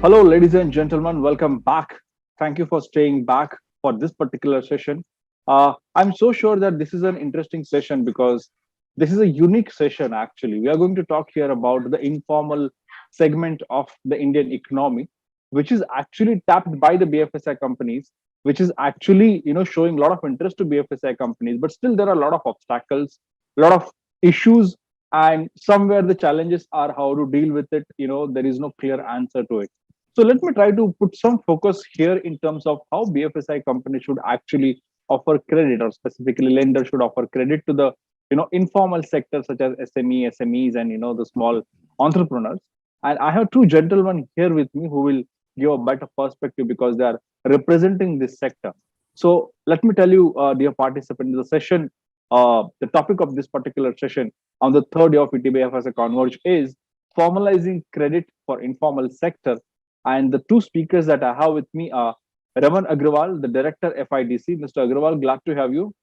Hello, ladies and gentlemen. Welcome back. Thank you for staying back for this particular session. I'm so sure that this is an interesting session because this is a unique session, actually. We are going to talk here about the informal segment of the Indian economy, which is actually tapped by the BFSI companies, which is actually showing a lot of interest to BFSI companies, but still there are a lot of obstacles, a lot of issues, and somewhere the challenges are how to deal with it. There is no clear answer to it. So let me try to put some focus here in terms of how BFSI companies should actually offer credit, or specifically lenders should offer credit to the informal sector such as SMEs, and the small entrepreneurs. And I have two gentlemen here with me who will give a better perspective because they are representing this sector. So let me tell you, dear participant, in the session, the topic of this particular session on the third day of ETBFS Converge is formalizing credit for informal sector, and the two speakers that I have with me are Raman Agrawal, the Director FIDC. Mr. Agrawal, glad to have you.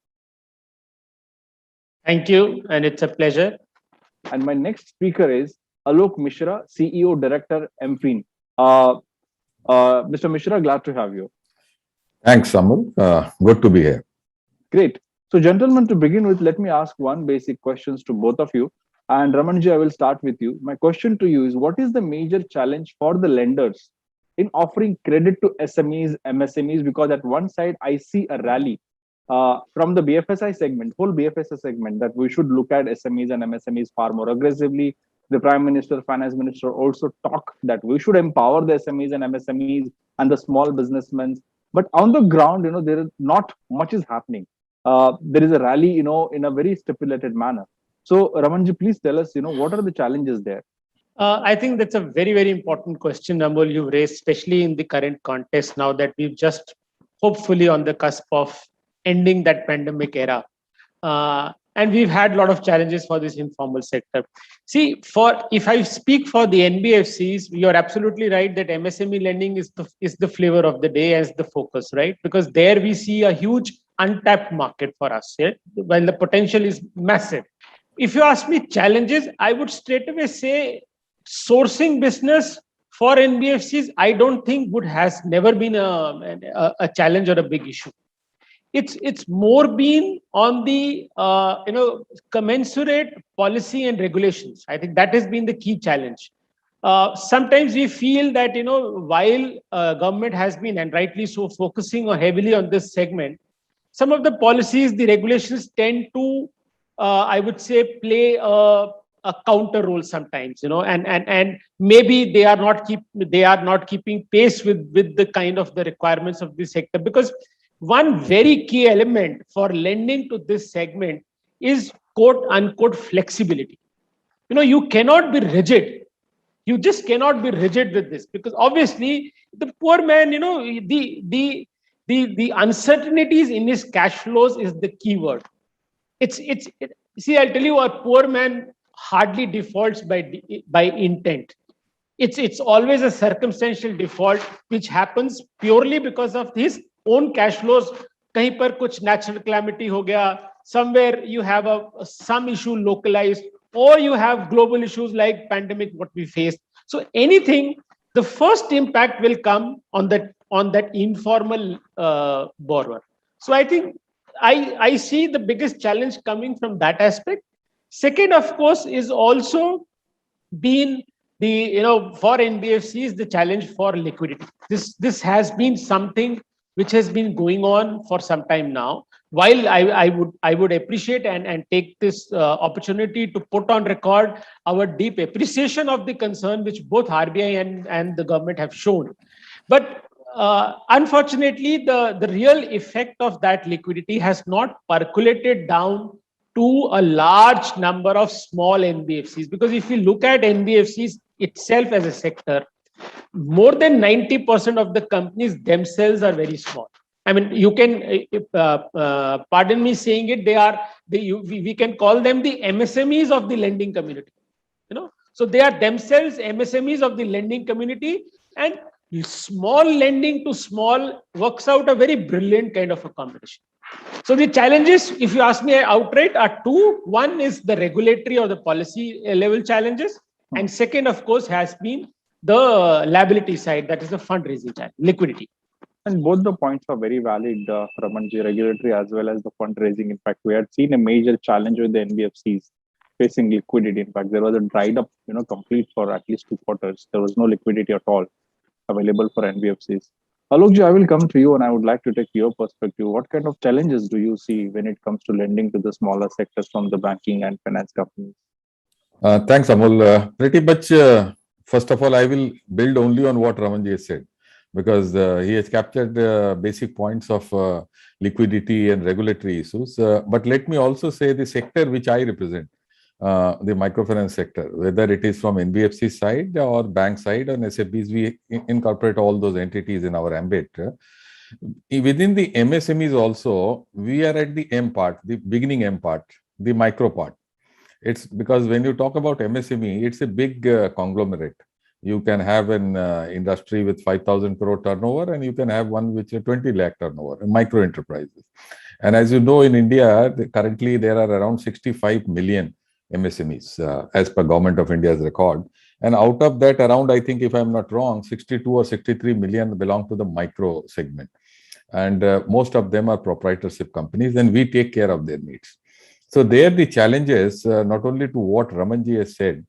Thank you, and it's a pleasure. And my next speaker is Alok Mishra, CEO Director MFIN. Mr. Mishra, glad to have you. Thanks, Amul. Good to be here. Great. So, gentlemen, to begin with, let me ask one basic questions to both of you. And Ramanji, I will start with you. My question to you is, what is the major challenge for the lenders in offering credit to SMEs, MSMEs? Because at one side, I see a rally from the BFSI segment, whole BFSI segment, that we should look at SMEs and MSMEs far more aggressively. The Prime Minister, Finance Minister also talk that we should empower the SMEs and MSMEs and the small businessmen. But on the ground, there is not much is happening. There is a rally, in a very stipulated manner. So, Ramanji, please tell us, what are the challenges there? I think that's a very, very important question, Amol, you've raised, especially in the current context now that we've just hopefully on the cusp of ending that pandemic era. And we've had a lot of challenges for this informal sector. See, if I speak for the NBFCs, you're absolutely right that MSME lending is the flavor of the day as the focus, right? Because there we see a huge untapped market for us, yeah? While the potential is massive. If you ask me challenges, I would straight away say sourcing business for NBFCs, I don't think has never been a challenge or a big issue. It's more been on the commensurate policy and regulations. I think that has been the key challenge. Sometimes we feel that while government has been, and rightly so, focusing heavily on this segment, some of the policies, the regulations tend to I would say play a counter role sometimes, and maybe they are not keeping pace with the kind of the requirements of this sector. Because one very key element for lending to this segment is quote unquote flexibility. You cannot be rigid. You just cannot be rigid with this, because obviously the poor man, the uncertainties in his cash flows is the key word. See, I'll tell you, a poor man hardly defaults by intent. It's always a circumstantial default which happens purely because of his own cash flows. Kahin par kuch natural calamity ho gaya, somewhere you have some issue localized, or you have global issues like pandemic what we faced. So anything, the first impact will come on that informal borrower. So I think I see the biggest challenge coming from that aspect. Second, of course, is also been for NBFCs, the challenge for liquidity. This has been something which has been going on for some time now. While I would appreciate and take this opportunity to put on record our deep appreciation of the concern which both RBI and the government have shown. But unfortunately, the real effect of that liquidity has not percolated down to a large number of small NBFCs. Because if you look at NBFCs itself as a sector, more than 90% of the companies themselves are very small. I mean, you can, pardon me saying it, we can call them the MSMEs of the lending community. So they are themselves MSMEs of the lending community, and small lending to small works out a very brilliant kind of a combination. So the challenges, if you ask me outright, are two. One is the regulatory or the policy level challenges. And second, of course, has been the liability side, that is the fundraising challenge, liquidity. And both the points are very valid, Ramanji, regulatory as well as the fundraising. In fact, we had seen a major challenge with the NBFCs facing liquidity. In fact, there was a dried up, complete for at least 2 quarters. There was no liquidity at all available for NBFCs. Alokji, I will come to you and I would like to take your perspective. What kind of challenges do you see when it comes to lending to the smaller sectors from the banking and finance companies? Thanks, Amol. Pretty much, first of all, I will build only on what Ramanji has said, because he has captured the basic points of liquidity and regulatory issues. But let me also say the sector which I represent, the microfinance sector, whether it is from NBFC side or bank side or SFBs, we incorporate all those entities in our ambit. Within the MSMEs also, we are at the M part, the beginning M part, the micro part. It's because when you talk about MSME, it's a big conglomerate. You can have an industry with 5,000 crore turnover, and you can have one which is 20 lakh turnover, micro enterprises. And as you know, in India, currently there are around 65 million MSMEs as per Government of India's record. And out of that, around, I think, if I'm not wrong, 62 or 63 million belong to the micro segment. And most of them are proprietorship companies, and we take care of their needs. So there the challenges, not only to what Ramanji has said,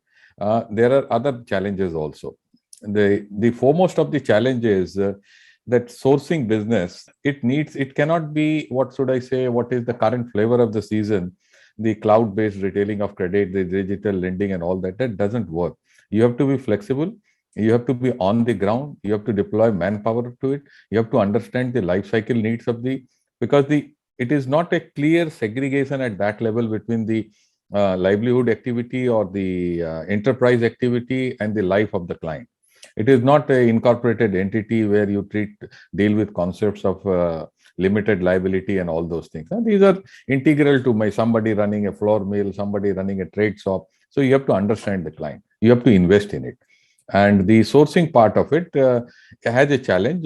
there are other challenges also. The foremost of the challenges that sourcing business, it cannot be, what should I say, what is the current flavor of the season, the cloud-based retailing of credit, the digital lending and all that. That doesn't work. You have to be flexible. You have to be on the ground. You have to deploy manpower to it. You have to understand the life cycle needs of because it is not a clear segregation at that level between the livelihood activity or the enterprise activity and the life of the client. It is not an incorporated entity where you deal with concepts of limited liability and all those things. And these are integral to somebody running a flour mill, somebody running a trade shop. So you have to understand the client. You have to invest in it. And the sourcing part of it has a challenge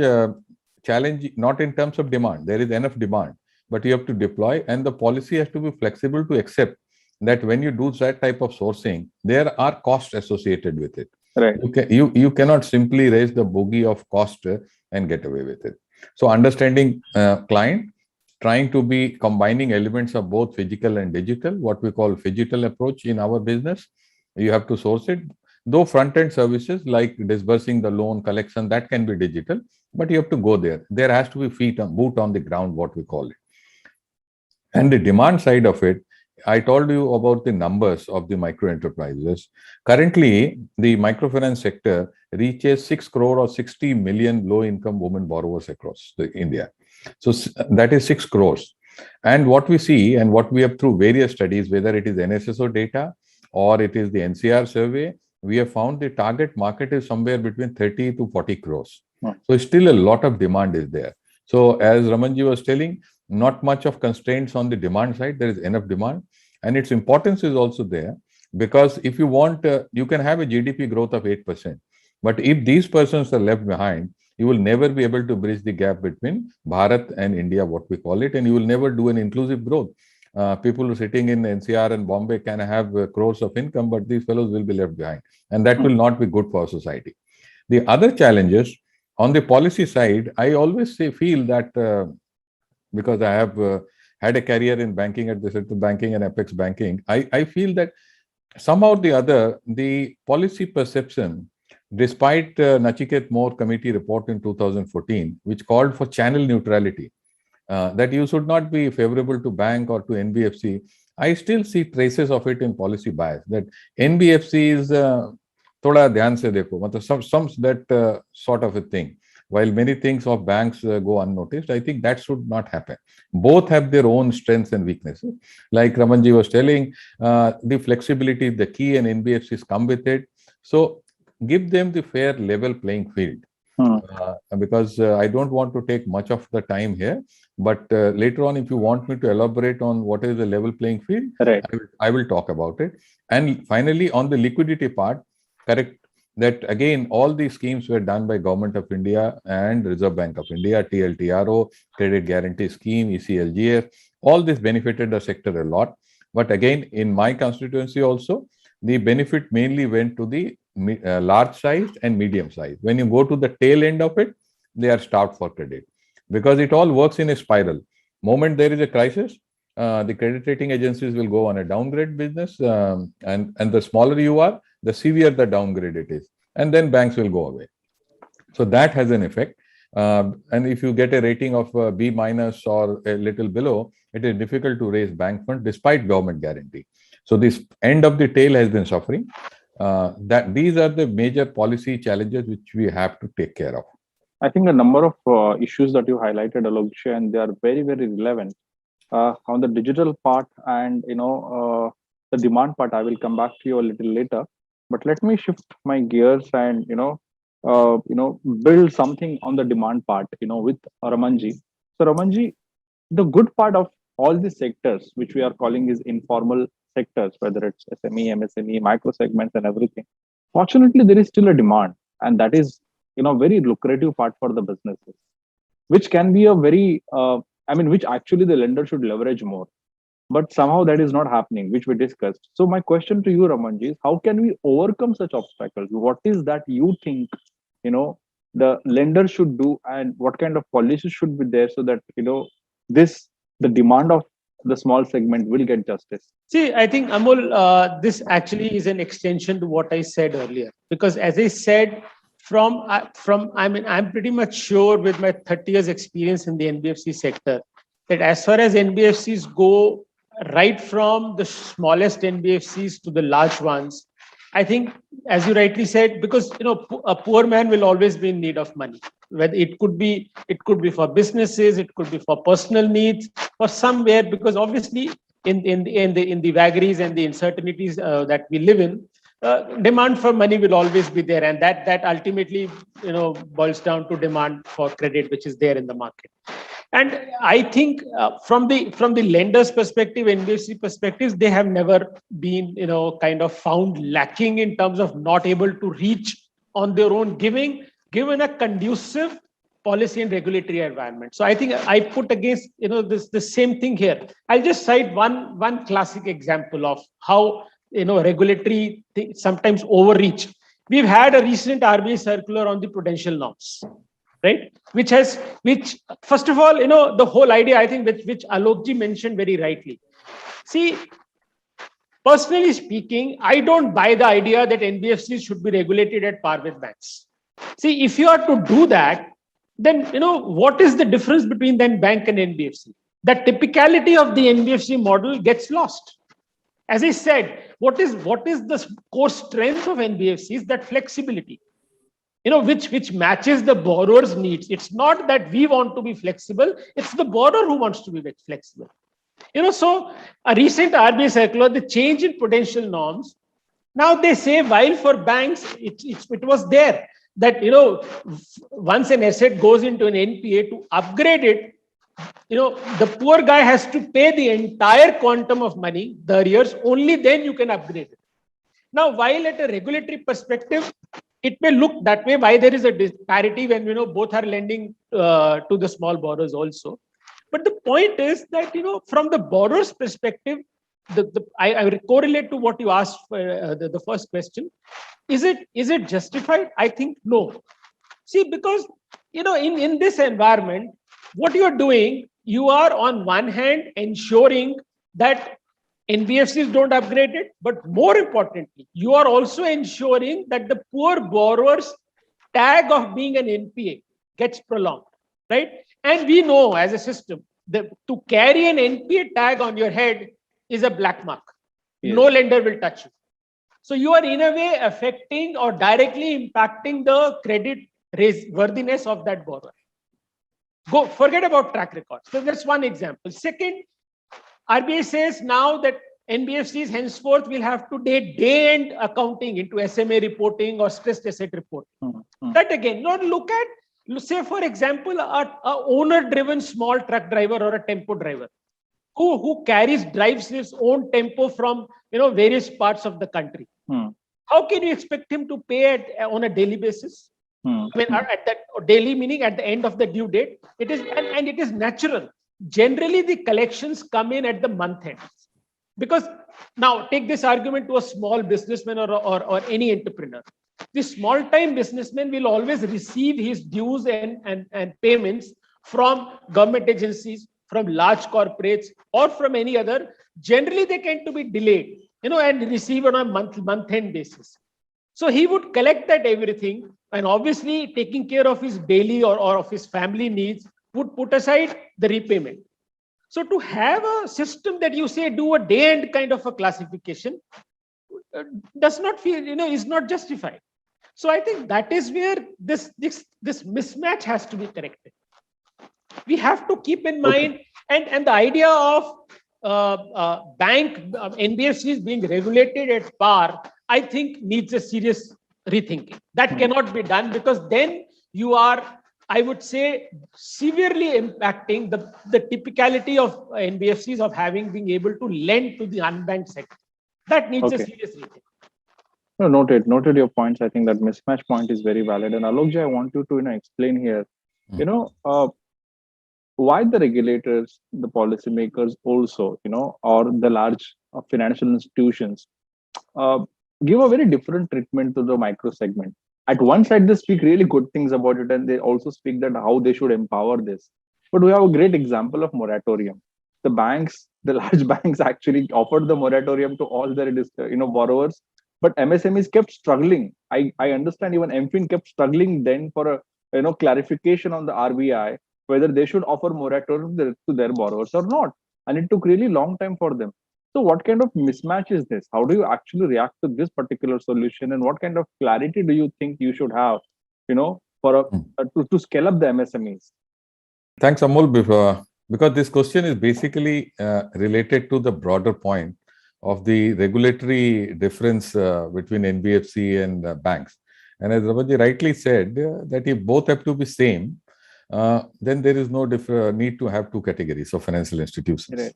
not in terms of demand. There is enough demand, but you have to deploy, and the policy has to be flexible to accept that when you do that type of sourcing, there are costs associated with it. Right. You cannot simply raise the bogey of cost and get away with it. So understanding client, trying to be combining elements of both physical and digital, what we call phygital approach in our business. You have to source it. Though front-end services like disbursing the loan, collection, that can be digital, but you have to go there. There has to be boot on the ground, what we call it. And the demand side of it, I told you about the numbers of the micro enterprises. Currently, the microfinance sector reaches 6 crore or 60 million low-income women borrowers across India. So that is 6 crores. And what we see and what we have through various studies, whether it is NSSO data or it is the NCR survey, we have found the target market is somewhere between 30 to 40 crores. So still a lot of demand is there. So as Ramanji was telling, not much of constraints on the demand side. There is enough demand, and its importance is also there, because if you want, you can have a GDP growth of 8%, but if these persons are left behind, you will never be able to bridge the gap between Bharat and India, what we call it, and you will never do an inclusive growth. People sitting in NCR and Bombay can have crores of income, but these fellows will be left behind, and that will not be good for society. The other challenges on the policy side, I always feel that because I have had a career in banking at the Central Banking and Apex Banking, I feel that somehow or the other, the policy perception, despite Nachiket More committee report in 2014, which called for channel neutrality, that you should not be favorable to bank or to NBFC, I still see traces of it in policy bias, that NBFC is thoda dhyan se dekho, some that sort of a thing. While many things of banks go unnoticed, I think that should not happen. Both have their own strengths and weaknesses. Like Ramanji was telling, the flexibility is the key, and NBFCs come with it. So give them the fair level playing field. Because I don't want to take much of the time here, but later on, if you want me to elaborate on what is the level playing field, right, I will talk about it. And finally, on the liquidity part, correct, that again, all these schemes were done by Government of India and Reserve Bank of India, TLTRO, Credit Guarantee Scheme, ECLGS, all this benefited the sector a lot. But again, in my constituency also, the benefit mainly went to the large sized and medium sized. When you go to the tail end of it, they are starved for credit because it all works in a spiral. Moment there is a crisis, the credit rating agencies will go on a downgrade business, and the smaller you are, the severe the downgrade it is, and then banks will go away. So that has an effect. And if you get a rating of B minus or a little below, it is difficult to raise bank funds despite government guarantee. So this end of the tail has been suffering. That these are the major policy challenges which we have to take care of. I think a number of issues that you highlighted, Alok, and they are very, very relevant on the digital part and the demand part. I will come back to you a little later, but let me shift my gears and build something on the demand part. With Ramanji. So Ramanji, the good part of all these sectors, which we are calling is informal sectors, whether it's SME, MSME, micro segments, and everything. Fortunately, there is still a demand, and that is very lucrative part for the businesses, which can be a very which actually the lender should leverage more, but somehow that is not happening, which we discussed. So my question to you, Ramanji, is how can we overcome such obstacles? What is that you think the lender should do, and what kind of policies should be there so that the demand of the small segment will get justice? See, I think, Amol, this actually is an extension to what I said earlier, because as I said, I'm pretty much sure with my 30 years experience in the NBFC sector that as far as NBFCs go, right from the smallest NBFCs to the large ones, I think, as you rightly said, because a poor man will always be in need of money. Whether it could be for businesses, it could be for personal needs, or somewhere, because obviously in the vagaries and the uncertainties that we live in, demand for money will always be there, and that ultimately boils down to demand for credit, which is there in the market. And I think from the lender's perspective, NBFC perspectives, they have never been kind of found lacking in terms of not able to reach on their own, given a conducive policy and regulatory environment. So I think I put against the same thing here. I'll just cite one classic example of how regulatory sometimes overreach. We've had a recent RBI circular on the prudential norms, right? Which first of all, the whole idea, I think, which Alokji mentioned very rightly. See, personally speaking, I don't buy the idea that NBFCs should be regulated at par with banks. See, if you are to do that, then what is the difference between then bank and NBFC? The typicality of the NBFC model gets lost. As I said, what is the core strength of NBFCs? That flexibility, which matches the borrower's needs. It's not that we want to be flexible; it's the borrower who wants to be flexible. So a recent RBI circular, the change in prudential norms. Now they say, while for banks it was there that once an asset goes into an NPA, to upgrade it, the poor guy has to pay the entire quantum of money, the arrears, only then you can upgrade it. Now, while at a regulatory perspective, it may look that way, why there is a disparity when both are lending to the small borrowers also. But the point is that from the borrower's perspective, I correlate to what you asked for the first question. Is it justified? I think no. See, because in this environment, what you are doing, you are on one hand ensuring that NBFCs don't upgrade it, but more importantly, you are also ensuring that the poor borrower's tag of being an NPA gets prolonged, right? And we know as a system that to carry an NPA tag on your head is a black mark. Yes. No lender will touch you. So you are in a way affecting or directly impacting the credit worthiness of that borrower. Forget about track record. So that's one example. Second, RBI says now that NBFCs henceforth will have to day-end accounting into SMA reporting or stressed asset reporting. Mm-hmm. That again, look at, say for example, a owner-driven small truck driver or a tempo driver who drives his own tempo from various parts of the country. How can you expect him to pay on a daily basis? I mean, at that daily meaning at the end of the due date, it is and it is natural. Generally, the collections come in at the month end, because now take this argument to a small businessman or any entrepreneur. The small-time businessman will always receive his dues and payments from government agencies, from large corporates, or from any other. Generally, they tend to be delayed, and receive on a month-end basis. So he would collect that everything, and obviously taking care of his daily or of his family needs would put aside the repayment. So to have a system that you say do a day end kind of a classification does not feel, is not justified. So I think that is where this mismatch has to be corrected. We have to keep in mind, and the idea of NBFCs being regulated at par, I think needs a serious rethinking. That cannot be done, because then you are, I would say, severely impacting the typicality of NBFCs of being able to lend to the unbanked sector. That needs a serious rethink. No, noted your points. I think that mismatch point is very valid. And Alokji, I want you to explain here, why the regulators, the policymakers also, or the large financial institutions give a very different treatment to the micro segment. At one side, they speak really good things about it, and they also speak that how they should empower this. But we have a great example of moratorium. The banks, the large banks, actually offered the moratorium to all their borrowers, but MSMEs kept struggling. I understand even MFIN kept struggling then for a clarification on the RBI whether they should offer moratorium to their borrowers or not, and it took really long time for them. So what kind of mismatch is this? How do you actually react to this particular solution, and what kind of clarity do you think you should have, for to scale up the MSMEs? Thanks, Amol. Because this question is basically related to the broader point of the regulatory difference between NBFC and banks. And as Ramanji rightly said, that if both have to be same, then there is no need to have two categories of financial institutions. Right.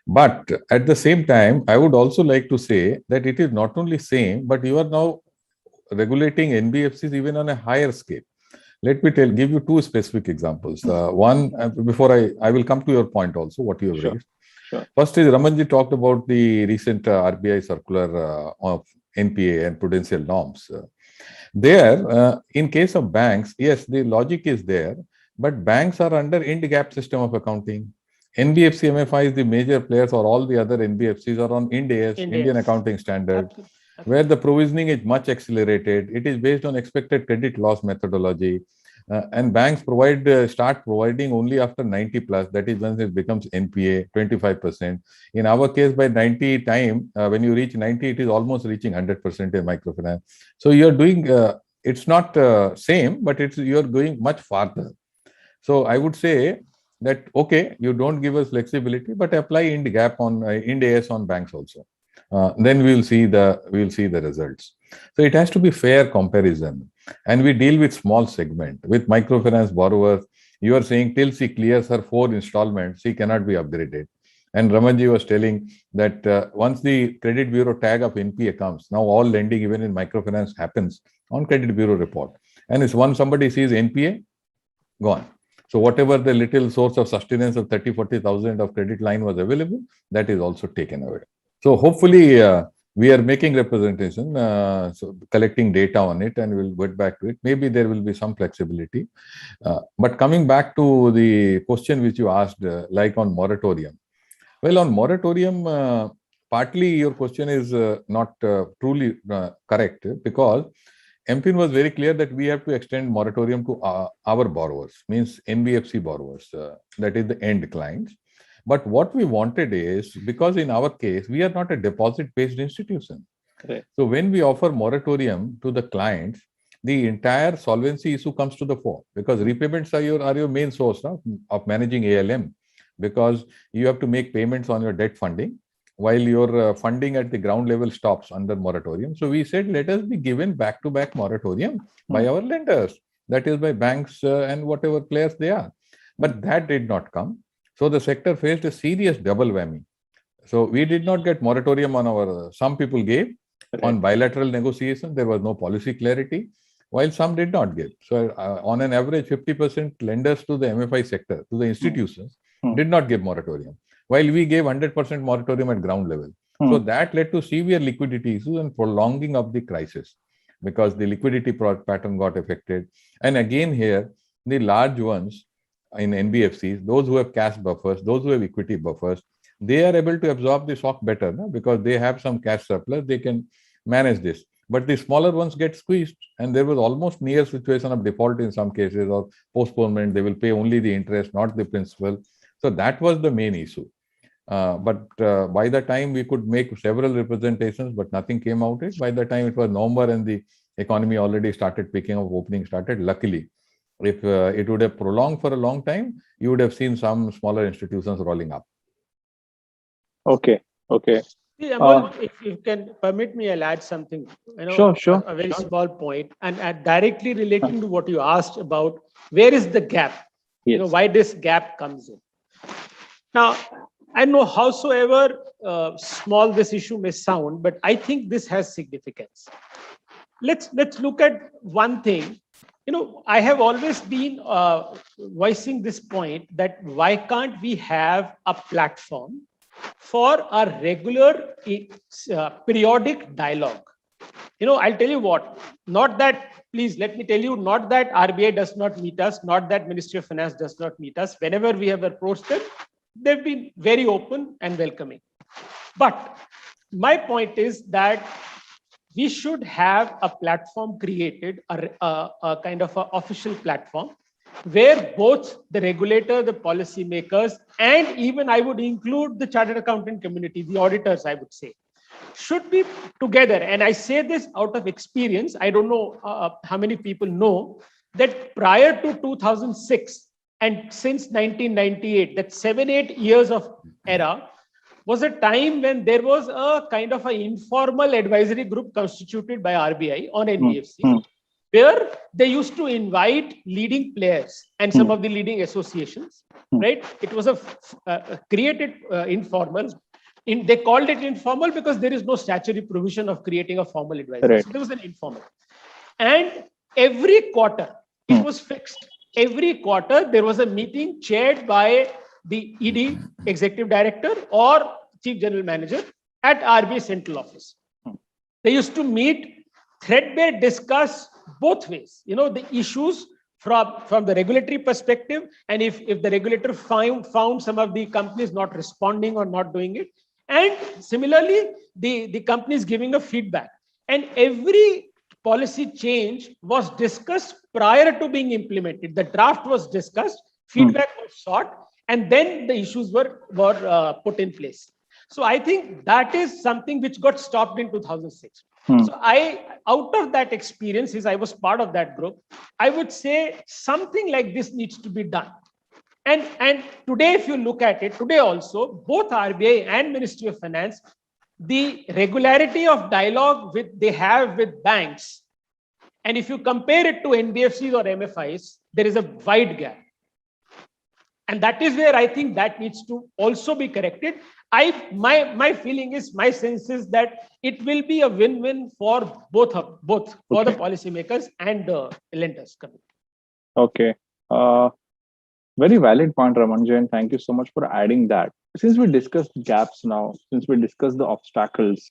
But at the same time, I would also like to say that it is not only same, but you are now regulating NBFCs even on a higher scale. Let me give you two specific examples. One, before I will come to your point also, what you have raised. Sure. First is Ramanji talked about the recent RBI circular of NPA and prudential norms. There, in case of banks, yes, the logic is there, but banks are under Ind GAAP system of accounting. NBFC MFIs, the major players, or all the other NBFCs are on Ind AS, Indian Accounting Standard. Absolutely. Where the provisioning is much accelerated. It is based on expected credit loss methodology, and banks start providing only after 90 plus. That is when it becomes NPA 25%. In our case, by 90 time, when you reach 90, it is almost reaching 100% in microfinance. So you are doing. It's not same, but you are going much farther. So I would say that you don't give us flexibility, but apply Ind GAAP on Ind AS on banks also. Then we will see the results. So it has to be fair comparison, and we deal with small segment with microfinance borrowers. You are saying till she clears her 4 installments, she cannot be upgraded. And Ramanji was telling that once the credit bureau tag of NPA comes, now all lending even in microfinance happens on credit bureau report. And it's once somebody sees NPA, gone. So whatever the little source of sustenance of 30,000-40,000 of credit line was available, that is also taken away. So hopefully we are making representation, so collecting data on it, and we'll get back to it. Maybe there will be some flexibility. But coming back to the question which you asked, like on moratorium. Well, on moratorium, partly your question is not truly correct, because MFIN was very clear that we have to extend moratorium to our borrowers, means NBFC borrowers, that is the end clients. But what we wanted is, because in our case, we are not a deposit-based institution. Correct. So when we offer moratorium to the clients, the entire solvency issue comes to the fore, because repayments are your main source of managing ALM, because you have to make payments on your debt funding, while your funding at the ground level stops under moratorium. So we said, let us be given back-to-back moratorium by our lenders, that is by banks and whatever players they are. But that did not come. So the sector faced a serious double whammy. So we did not get moratorium on some people gave on bilateral negotiation. There was no policy clarity, while some did not give. So on an average, 50% lenders to the MFI sector, to the institutions, did not give moratorium, while we gave 100% moratorium at ground level. So that led to severe liquidity issues and prolonging of the crisis. because the liquidity pattern got affected. And again here, the large ones in NBFCs, those who have cash buffers, those who have equity buffers, they are able to absorb the shock better, no? Because they have some cash surplus, they can manage this. But the smaller ones get squeezed, and there was almost near situation of default in some cases, or postponement. They will pay only the interest, not the principal. So that was the main issue. But by the time we could make several representations, but nothing came out it. By the time it was November and the economy already started picking up, opening started, luckily. If it would have prolonged for a long time, you would have seen some smaller institutions rolling up. Okay. Okay. See, Amol, if you can permit me, I'll add something. Sure. A very small point, and directly relating to what you asked about, where is the gap? Yes. Why this gap comes in. Now, I know howsoever small this issue may sound, but I think this has significance. Let's look at one thing. I have always been voicing this point that why can't we have a platform for a regular periodic dialogue? I'll tell you what, not that, please let me tell you, not that RBI does not meet us, not that Ministry of Finance does not meet us. Whenever we have approached them, they've been very open and welcoming. But my point is that we should have a platform created, a kind of an official platform, where both the regulator, the policymakers, and even I would include the chartered accountant community, the auditors, I would say, should be together. And I say this out of experience. I don't know how many people know that prior to 2006 and since 1998, that 7-8 years of era, was a time when there was a kind of an informal advisory group constituted by RBI on NBFC, where they used to invite leading players and some of the leading associations, right? It was a created informal. They called it informal because there is no statutory provision of creating a formal advisory. Right. So there was an informal. And every quarter, it was fixed. Every quarter, there was a meeting chaired by the ED, Executive Director, or Chief General Manager at RBI Central Office. They used to meet, threadbare discuss both ways, the issues from the regulatory perspective, and if the regulator found some of the companies not responding or not doing it, and similarly, the companies giving a feedback. And every policy change was discussed prior to being implemented. The draft was discussed, feedback was sought, and then the issues were put in place. So I think that is something which got stopped in 2006. So out of that experience, as I was part of that group, I would say something like this needs to be done. And today, if you look at it, today also, both RBI and Ministry of Finance, the regularity of dialogue they have with banks, and if you compare it to NBFCs or MFIs, there is a wide gap. And that is where I think that needs to also be corrected. My feeling is, my sense is that it will be a win-win for both for the policymakers and the lenders. Okay. Very valid point, Ramanjan. Thank you so much for adding that. Since we discussed gaps now, since we discussed the obstacles,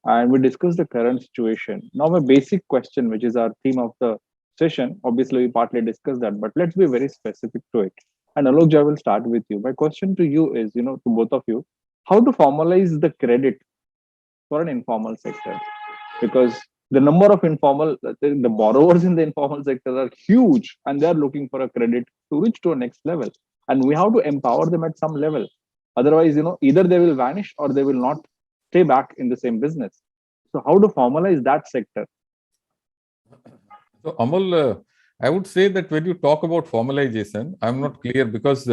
and we discussed the current situation, now my basic question, which is our theme of the session, obviously we partly discussed that, but let's be very specific to it. And Alok, I will start with you. My question to you is, to both of you, how to formalize the credit for an informal sector? Because the number of the borrowers in the informal sector are huge, and they are looking for a credit to reach to a next level. And we have to empower them at some level. Otherwise, either they will vanish or they will not stay back in the same business. So how to formalize that sector? So Amol, I would say that when you talk about formalization, I'm not clear, because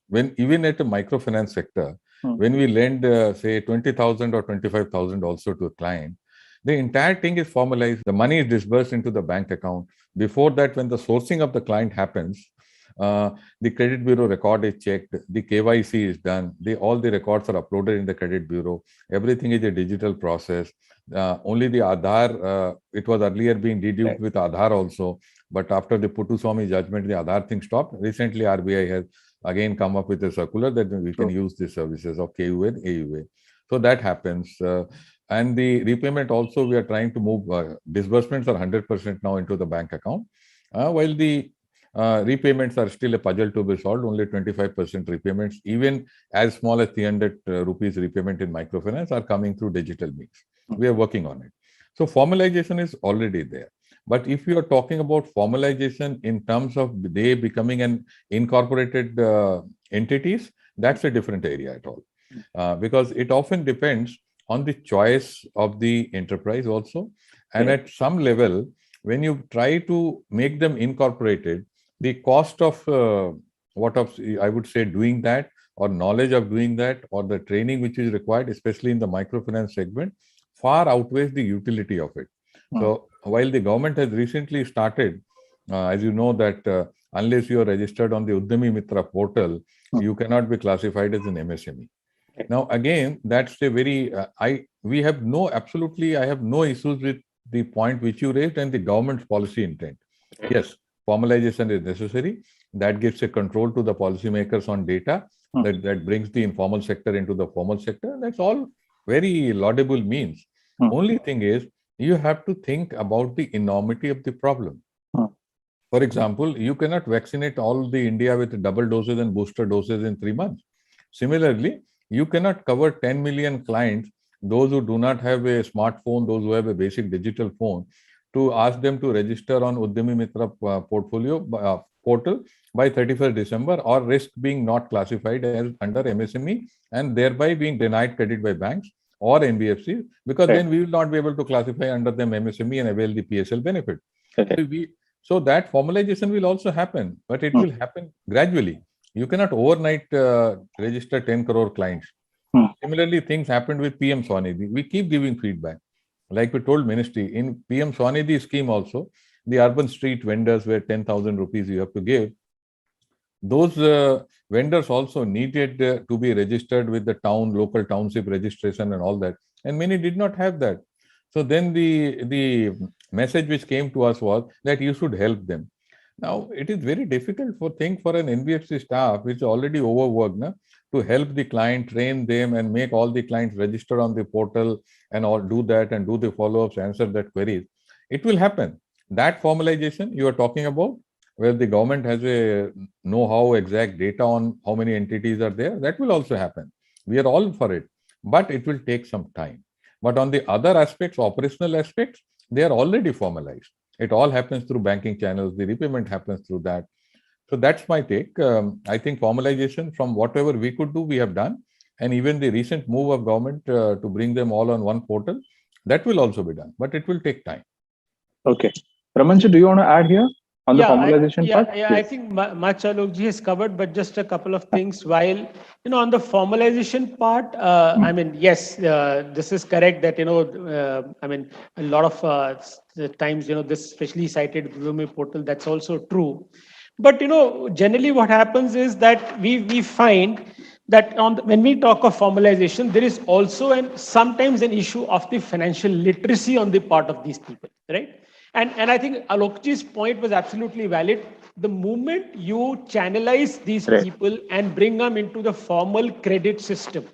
when even at a microfinance sector, when we lend, say, 20,000 or 25,000 also to a client, the entire thing is formalized. The money is disbursed into the bank account. Before that, when the sourcing of the client happens, the credit bureau record is checked, the KYC is done, all the records are uploaded in the credit bureau. Everything is a digital process. Only the Aadhaar, it was earlier being deduced with Aadhaar also, but after the Puttaswamy judgment, the Aadhaar thing stopped. Recently, RBI has again come up with a circular that we can use the services of KUA and AUA. So that happens. And the repayment also, we are trying to move, disbursements are 100% now into the bank account, while the repayments are still a puzzle to be solved, only 25% repayments, even as small as 300 rupees repayment in microfinance are coming through digital means. We are working on it. So formalization is already there. But if you are talking about formalization in terms of they becoming an incorporated entities, that's a different area at all. Because it often depends on the choice of the enterprise also. And at some level, when you try to make them incorporated, the cost of I would say doing that, or knowledge of doing that, or the training which is required, especially in the microfinance segment, far outweighs the utility of it. So while the government has recently started, as you know, that unless you are registered on the Udyami Mitra portal, you cannot be classified as an MSME. Now, again, that's a very, I have no issues with the point which you raised and the government's policy intent. Yes, formalization is necessary. That gives a control to the policymakers on data, that brings the informal sector into the formal sector. That's all very laudable means. Only thing is, you have to think about the enormity of the problem. For example, you cannot vaccinate all the India with double doses and booster doses in 3 months. Similarly, you cannot cover 10 million clients, those who do not have a smartphone, those who have a basic digital phone, to ask them to register on Udyami Mitra portal by 31st December, or risk being not classified as under MSME and thereby being denied credit by banks or NBFCs, because then we will not be able to classify under them MSME and avail the PSL benefit. So that formalization will also happen, but it will happen gradually. You cannot overnight register 10 crore clients. Similarly, things happened with PM Swanidhi. We keep giving feedback. Like we told Ministry, in PM Swanidhi scheme also, the urban street vendors where 10,000 rupees you have to give, those vendors also needed to be registered with the local township registration and all that. And many did not have that. So then the message which came to us was that you should help them. Now, it is very difficult for an NBFC staff which is already overworked to help the client, train them, and make all the clients register on the portal and all do that and do the follow-ups, answer that queries. It will happen. That formalization you are talking about, where the government has a know-how, exact data on how many entities are there, that will also happen. We are all for it, but it will take some time. But on the other aspects, operational aspects, they are already formalized. It all happens through banking channels. The repayment happens through that. So that's my take. I think formalization, from whatever we could do, we have done. And even the recent move of government to bring them all on one portal, that will also be done. But it will take time. Okay. Ramanji, do you want to add here on the formalization part? I think much Alokji has covered, but just a couple of things. While, on the formalization part, I mean, yes, this is correct that, I mean, a lot of times, this specially cited Udyami portal, that's also true. But, generally what happens is that we find that when we talk of formalization, there is also sometimes an issue of the financial literacy on the part of these people, right? And I think Alokji's point was absolutely valid. The moment you channelize these people and bring them into the formal credit system,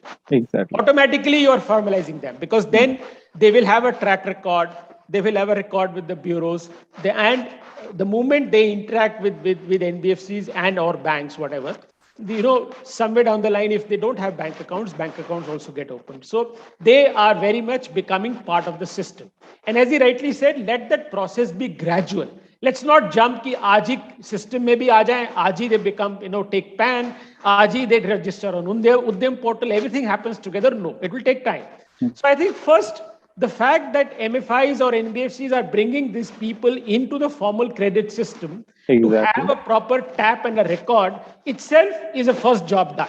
automatically you are formalizing them, because then they will have a track record, they will have a record with the bureaus, and the moment they interact with NBFCs and or banks, whatever, somewhere down the line, if they don't have bank accounts also get opened. So they are very much becoming part of the system. And as he rightly said, let that process be gradual. Let's not jump ki aaj system mein bhi aa jaye, aaj they become, take PAN, aaj they register on Udyam portal, everything happens together. No, it will take time. So I think first, the fact that MFIs or NBFCs are bringing these people into the formal credit system to have a proper tap and a record itself is a first job done.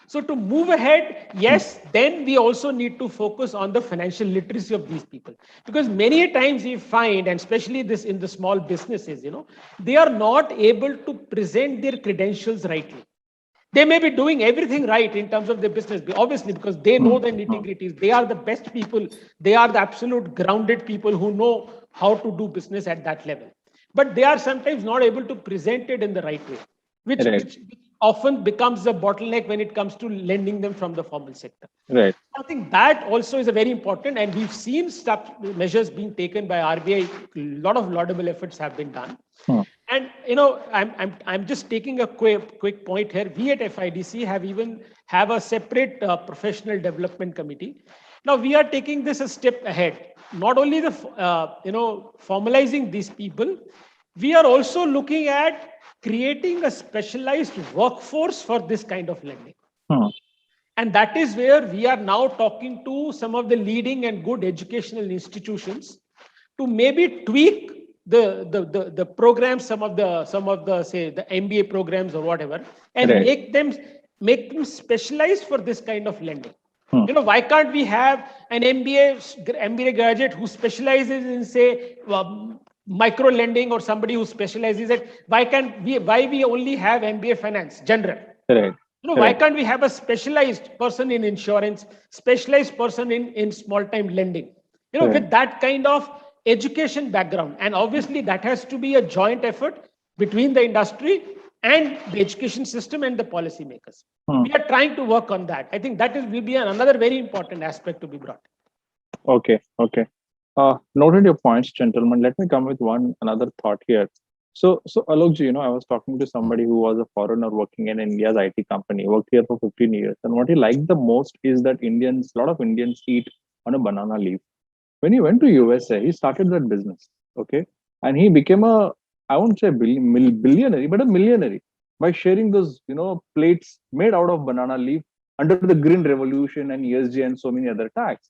So to move ahead, yes, then we also need to focus on the financial literacy of these people. Because many times we find, and especially this in the small businesses, they are not able to present their credentials rightly. They may be doing everything right in terms of their business, obviously, because they know the nitty-gritties. They are the best people. They are the absolute grounded people who know how to do business at that level. But they are sometimes not able to present it in the right way, which often becomes the bottleneck when it comes to lending them from the formal sector. Right. I think that also is a very important, and we've seen measures being taken by RBI. A lot of laudable efforts have been done. And I'm just taking a quick point here. We at FIDC have a separate professional development committee. Now we are taking this a step ahead. Not only the formalizing these people, we are also looking at creating a specialized workforce for this kind of lending. And that is where we are now talking to some of the leading and good educational institutions to maybe tweak the programs, some of the say the MBA programs or whatever, and make them specialized for this kind of lending. Why can't we have an MBA graduate who specializes in, say, micro lending, or somebody who specializes at why we only have MBA finance general? Right. Why can't we have a specialized person in insurance, specialized person in small time lending, with that kind of education background? And obviously that has to be a joint effort between the industry and the education system and the policymakers. We are trying to work on that. I think that will be another very important aspect to be brought. Okay. Noted your points, gentlemen. Let me come with another thought here. So Alokji, I was talking to somebody who was a foreigner working in India's IT company, worked here for 15 years. And what he liked the most is that a lot of Indians eat on a banana leaf. When he went to USA, he started that business. Okay. And he became I won't say billionaire, but a millionaire by sharing those, plates made out of banana leaf under the Green Revolution and ESG and so many other tax.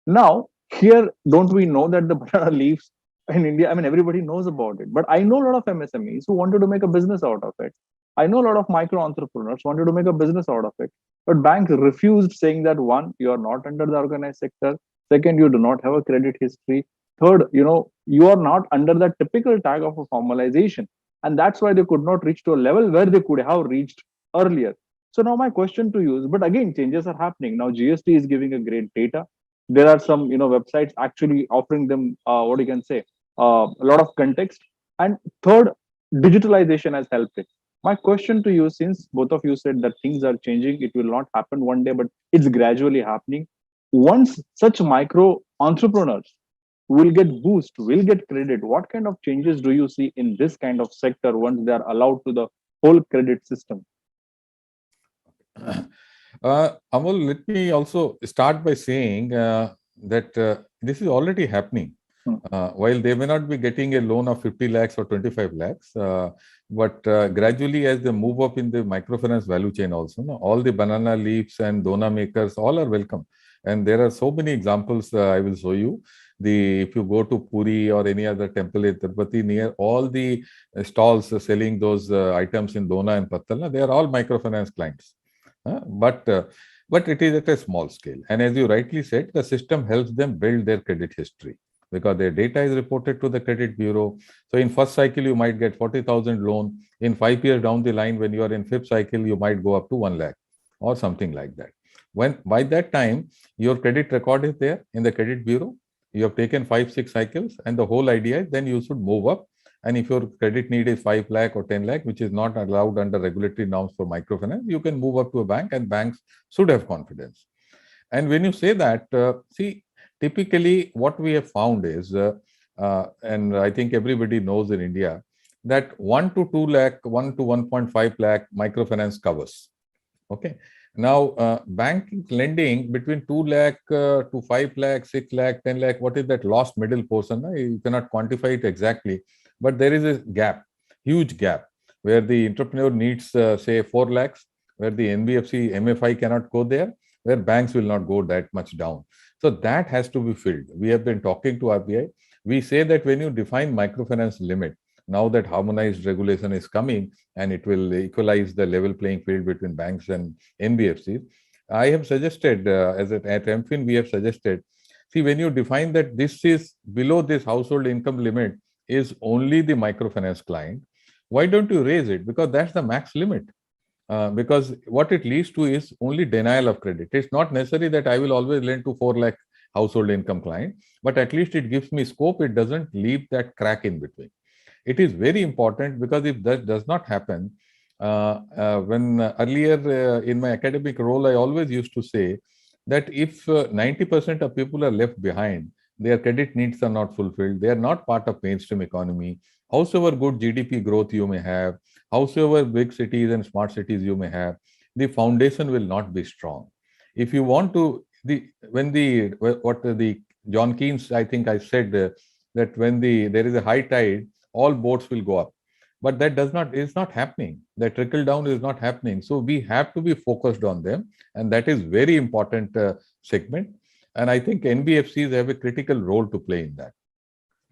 Now, here, don't we know that the banana leaves in India, everybody knows about it. But I know a lot of MSMEs who wanted to make a business out of it. I know a lot of micro entrepreneurs wanted to make a business out of it. But banks refused, saying that one, you are not under the organized sector. Second, you do not have a credit history. Third, you are not under that typical tag of a formalization. And that's why they could not reach to a level where they could have reached earlier. So now my question to you is, but again, changes are happening. Now GST is giving a great data. There are some, websites actually offering them, a lot of context. And third, digitalization has helped it. My question to you, since both of you said that things are changing, it will not happen one day, but it's gradually happening. Once such micro entrepreneurs will get boost, will get credit, what kind of changes do you see in this kind of sector once they are allowed to the whole credit system? Amol, let me also start by saying that this is already happening. While they may not be getting a loan of 50 lakhs or 25 lakhs, but gradually as they move up in the microfinance value chain also, all the banana leaves and dona makers, all are welcome. And there are so many examples I will show you. If you go to Puri or any other temple in Tirupati, near all the stalls selling those items in Dona and Pattala, they are all microfinance clients. But it is at a small scale. And as you rightly said, the system helps them build their credit history because their data is reported to the credit bureau. So in first cycle, you might get 40,000 loan. In 5 years down the line, when you are in fifth cycle, you might go up to 1 lakh or something like that. When by that time, your credit record is there in the credit bureau, you have taken 5-6 cycles, and the whole idea is then you should move up. And if your credit need is 5 lakh or 10 lakh, which is not allowed under regulatory norms for microfinance, you can move up to a bank, and banks should have confidence. And when you say that, typically what we have found is, and I think everybody knows in India, that 1 to 2 lakh, 1 to 1.5 lakh microfinance covers. Okay. Now, banking lending between 2 lakh to 5 lakh, 6 lakh, 10 lakh, what is that lost middle portion? You cannot quantify it exactly, but there is a gap, huge gap, where the entrepreneur needs, say, 4 lakhs, where the NBFC, MFI cannot go there, where banks will not go that much down. So that has to be filled. We have been talking to RBI. We say that when you define microfinance limit, now that harmonized regulation is coming and it will equalize the level playing field between banks and NBFCs, I have suggested, at MFIN, we have suggested, when you define that this is below this household income limit is only the microfinance client, why don't you raise it? Because that's the max limit. Because what it leads to is only denial of credit. It's not necessary that I will always lend to 4 lakh household income client, but at least it gives me scope. It doesn't leave that crack in between. It is very important, because if that does not happen, When earlier in my academic role, I always used to say that if 90% of people are left behind, their credit needs are not fulfilled, they are not part of mainstream economy, howsoever good GDP growth you may have, howsoever big cities and smart cities you may have, the foundation will not be strong. If you want to, the John Keynes, I think I said that when there is a high tide, all boats will go up, but that is not happening. That trickle down is not happening. So we have to be focused on them, and that is very important segment. And I think NBFCs have a critical role to play in that.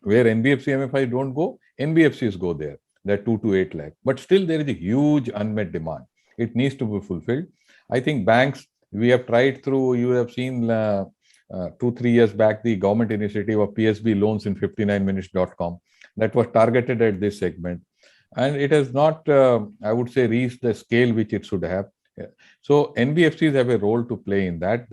Where NBFC MFI don't go, NBFCs go there. That 2 to 8 lakh, but still there is a huge unmet demand. It needs to be fulfilled. I think banks, we have tried through. You have seen 2-3 years back the government initiative of PSB loans in 59minutes.com that was targeted at this segment, and it has not, I would say, reached the scale which it should have. So NBFCs have a role to play in that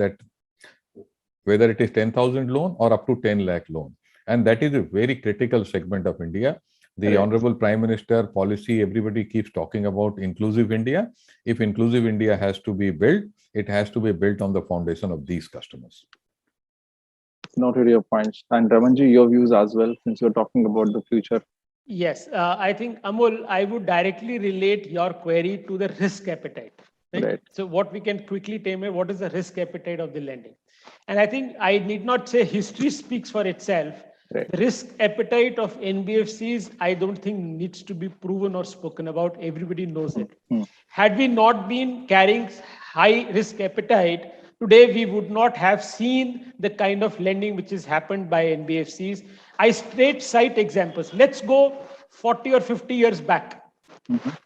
whether it is 10,000 loan or up to 10 lakh loan, and that is a very critical segment of India. The Honorable Prime Minister policy, everybody keeps talking about inclusive India. If inclusive India has to be built, it has to be built on the foundation of these customers. Noted your points. And Ramanji, your views as well, since you're talking about the future. Yes, I think, Amol, I would directly relate your query to the risk appetite. Right? So what we can quickly tell me, what is the risk appetite of the lending? And I think I need not say history speaks for itself. The risk appetite of NBFCs, I don't think needs to be proven or spoken about. Everybody knows it. Had we not been carrying high risk appetite, today we would not have seen the kind of lending which has happened by NBFCs. I straight cite examples. Let's go 40 or 50 years back.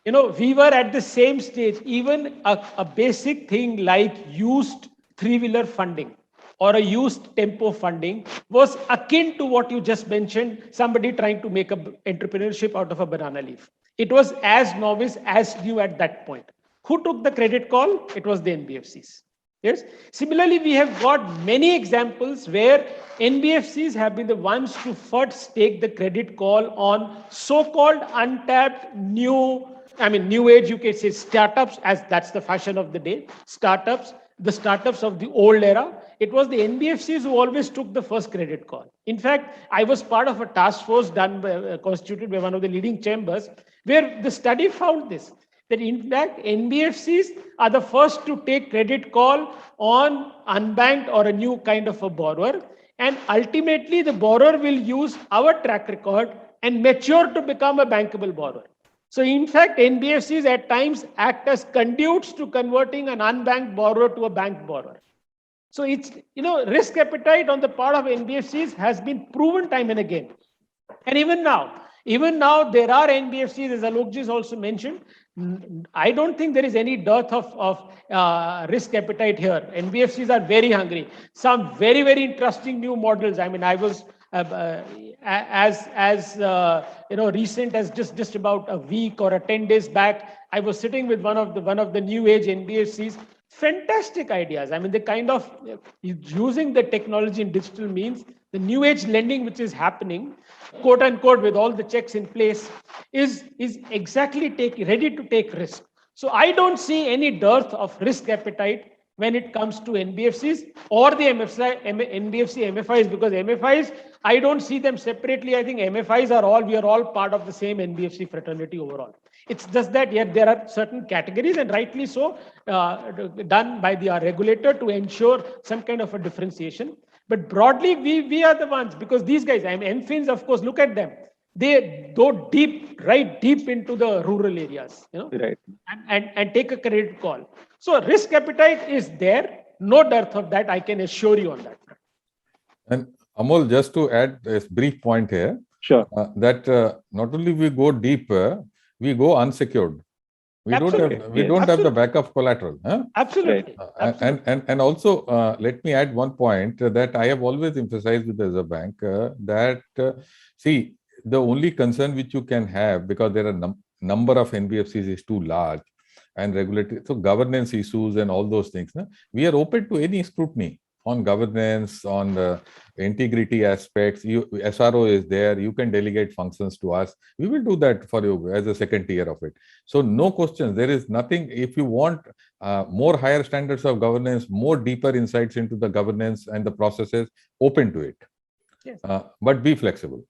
You know, we were at the same stage. Even a basic thing like used three-wheeler funding or a used tempo funding was akin to what you just mentioned, somebody trying to make an entrepreneurship out of a banana leaf. It was as novice, as new at that point. Who took the credit call? It was the NBFCs. Yes. Similarly, we have got many examples where NBFCs have been the ones to first take the credit call on so-called untapped new age, you can say startups, as that's the fashion of the day, startups, the startups of the old era. It was the NBFCs who always took the first credit call. In fact, I was part of a task force constituted by one of the leading chambers, where the study found this, that in fact, NBFCs are the first to take credit call on unbanked or a new kind of a borrower. And ultimately, the borrower will use our track record and mature to become a bankable borrower. So in fact, NBFCs at times act as conduits to converting an unbanked borrower to a banked borrower. So it's, risk appetite on the part of NBFCs has been proven time and again. And even now there are NBFCs, as Alokji has also mentioned. I don't think there is any dearth of risk appetite here. NBFCs are very hungry. Some very, very interesting new models. I mean, I was recent as just about a week or 10 days back, I was sitting with one of the new age NBFCs. Fantastic ideas. I mean, the kind of using the technology and digital means, the new age lending which is happening, quote unquote, with all the checks in place, is exactly ready to take risk. So I don't see any dearth of risk appetite when it comes to NBFCs or the NBFC MFIs, because MFIs, I don't see them separately. I think MFIs we are all part of the same NBFC fraternity overall. It's just that there are certain categories, and rightly so, done by the regulator to ensure some kind of a differentiation. But broadly, we are the ones, because these guys, MFINs, of course, look at them. They go right deep into the rural areas, right, and take a credit call. So risk appetite is there, no dearth of that. I can assure you on that. And Amol, just to add a brief point here, sure, that not only we go deeper, we go unsecured. We don't have the backup collateral. Huh? Absolutely. And also, let me add one point that I have always emphasized with the Reserve Bank, that see, the only concern which you can have, because there are number of NBFCs is too large, and regulatory, so governance issues and all those things. We are open to any scrutiny. on governance, on the integrity aspects. SRO is there. You can delegate functions to us. We will do that for you as a second tier of it. So no questions. There is nothing. If you want more higher standards of governance, more deeper insights into the governance and the processes, open to it. Yes. But be flexible.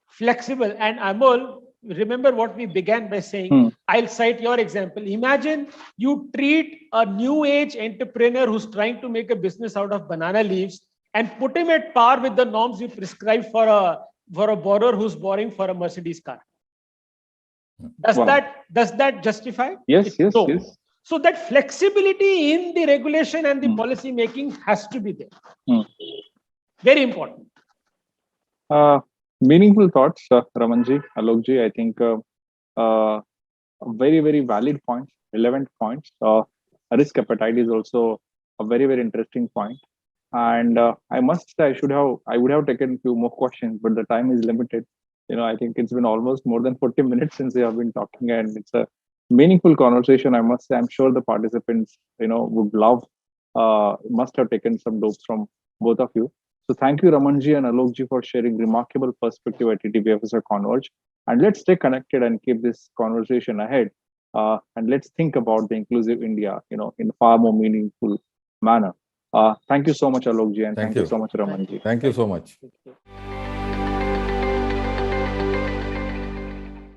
Flexible. And Amol, remember what we began by saying. I'll cite your example. Imagine you treat a new age entrepreneur who's trying to make a business out of banana leaves and put him at par with the norms you prescribe for a borrower who's borrowing for a Mercedes car. Does that justify? Yes, yes, no. yes. So that flexibility in the regulation and the policy making has to be there. Very important. Meaningful thoughts, Ramanji, Alokji. I think very, very valid points, relevant points. Risk appetite is also a very, very interesting point. And I must say, I would have taken a few more questions, but the time is limited. I think it's been almost more than 40 minutes since we have been talking, and it's a meaningful conversation. I must say, I'm sure the participants, would love, must have taken some dopes from both of you. So thank you, Ramanji and Alokji, for sharing remarkable perspective at TTBFSR Converge. And let's stay connected and keep this conversation ahead. And let's think about the inclusive India, in a far more meaningful manner. Thank you so much, Alokji, and thank you so much, Ramanji. Thank you so much. Thank you.